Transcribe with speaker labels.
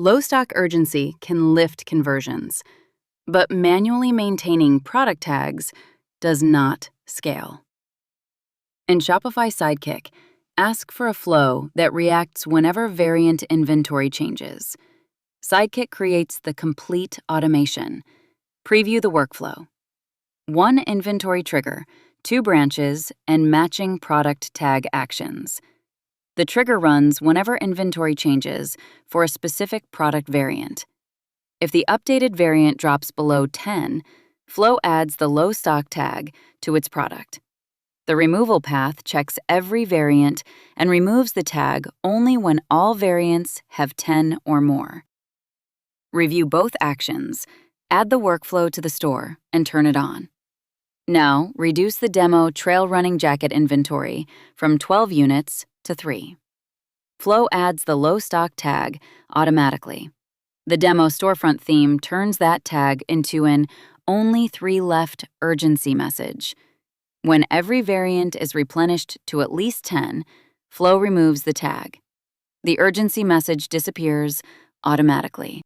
Speaker 1: Low stock urgency can lift conversions, but manually maintaining product tags does not scale. In Shopify Sidekick, ask for a flow that reacts whenever variant inventory changes. Sidekick creates the complete automation. Preview the workflow. 1 inventory trigger, 2 branches, and matching product tag actions. The trigger runs whenever inventory changes for a specific product variant. If the updated variant drops below 10, Flow adds the low stock tag to its product. The removal path checks every variant and removes the tag only when all variants have 10 or more. Review both actions, add the workflow to the store, and turn it on. Now, reduce the demo trail running jacket inventory from 12 units to 3. Flow adds the low stock tag automatically. The demo storefront theme turns that tag into an only 3 left urgency message. When every variant is replenished to at least 10, Flow removes the tag. The urgency message disappears automatically.